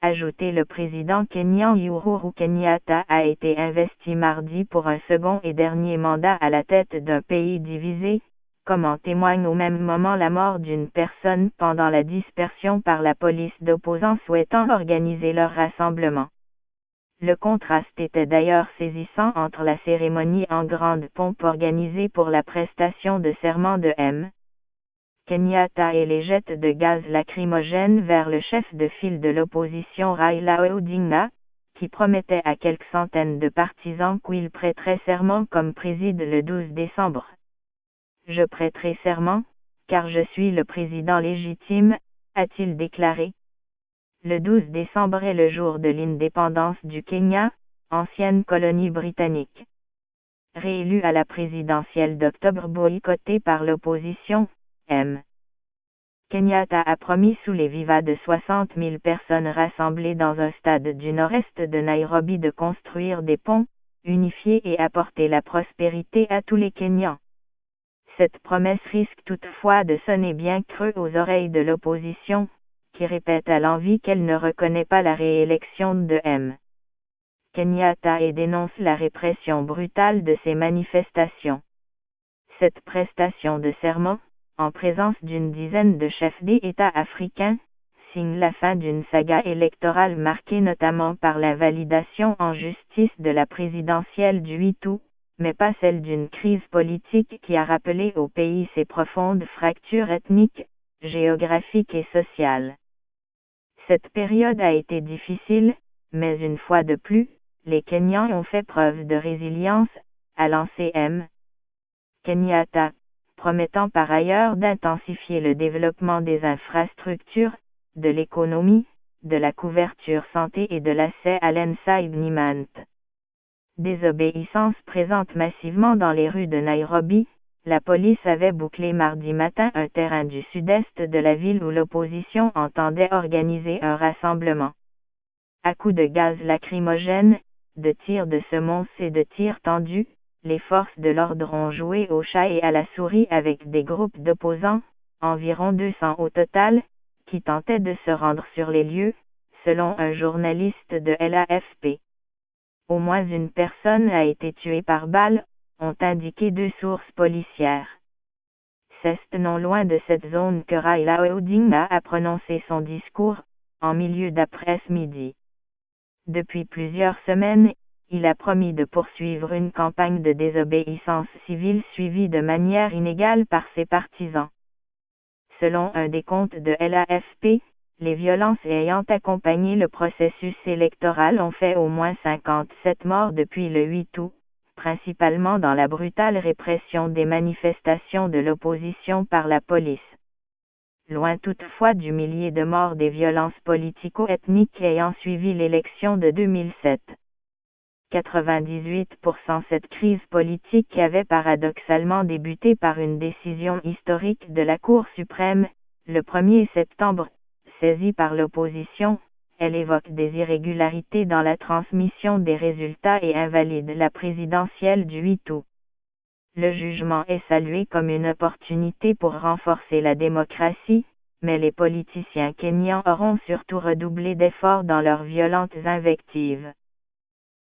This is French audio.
ajouté le président kényan Uhuru Kenyatta a été investi mardi pour un second et dernier mandat à la tête d'un pays divisé, comme en témoigne au même moment la mort d'une personne pendant la dispersion par la police d'opposants souhaitant organiser leur rassemblement. Le contraste était d'ailleurs saisissant entre la cérémonie en grande pompe organisée pour la prestation de serment de M. Kenyatta et les jets de gaz lacrymogène vers le chef de file de l'opposition Raila Odinga, qui promettait à quelques centaines de partisans qu'il prêterait serment comme préside le 12 décembre. « Je prêterai serment, car je suis le président légitime », a-t-il déclaré. Le 12 décembre est le jour de l'indépendance du Kenya, ancienne colonie britannique. Réélu à la présidentielle d'octobre boycottée par l'opposition, M. Kenyatta a promis sous les vivas de 60 000 personnes rassemblées dans un stade du nord-est de Nairobi de construire des ponts, unifier et apporter la prospérité à tous les Kenyans. Cette promesse risque toutefois de sonner bien creux aux oreilles de l'opposition, qui répète à l'envi qu'elle ne reconnaît pas la réélection de M. Kenyatta et dénonce la répression brutale de ces manifestations. Cette prestation de serment, en présence d'une dizaine de chefs d'État africains, signe la fin d'une saga électorale marquée notamment par l'invalidation en justice de la présidentielle du 8 août, mais pas celle d'une crise politique qui a rappelé au pays ses profondes fractures ethniques, géographiques et sociales. Cette période a été difficile, mais une fois de plus, les Kenyans ont fait preuve de résilience, a lancé M. Kenyatta, promettant par ailleurs d'intensifier le développement des infrastructures, de l'économie, de la couverture santé et de l'accès à l'enseignement. Désobéissance présente massivement dans les rues de Nairobi, la police avait bouclé mardi matin un terrain du sud-est de la ville où l'opposition entendait organiser un rassemblement. À coups de gaz lacrymogène, de tirs de semonce et de tirs tendus, les forces de l'ordre ont joué au chat et à la souris avec des groupes d'opposants, environ 200 au total, qui tentaient de se rendre sur les lieux, selon un journaliste de l'AFP. Au moins une personne a été tuée par balle, ont indiqué 2 sources policières. C'est non loin de cette zone que Raila Odinga a prononcé son discours, en milieu d'après-midi. Depuis plusieurs semaines, il a promis de poursuivre une campagne de désobéissance civile suivie de manière inégale par ses partisans. Selon un décompte de l'AFP, les violences ayant accompagné le processus électoral ont fait au moins 57 morts depuis le 8 août, principalement dans la brutale répression des manifestations de l'opposition par la police. Loin toutefois du millier de morts des violences politico-ethniques ayant suivi l'élection de 2007. 98%. Cette crise politique avait paradoxalement débuté par une décision historique de la Cour suprême, le 1er septembre, saisie par l'opposition. Elle évoque des irrégularités dans la transmission des résultats et invalide la présidentielle du 8 août. Le jugement est salué comme une opportunité pour renforcer la démocratie, mais les politiciens kenyans auront surtout redoublé d'efforts dans leurs violentes invectives.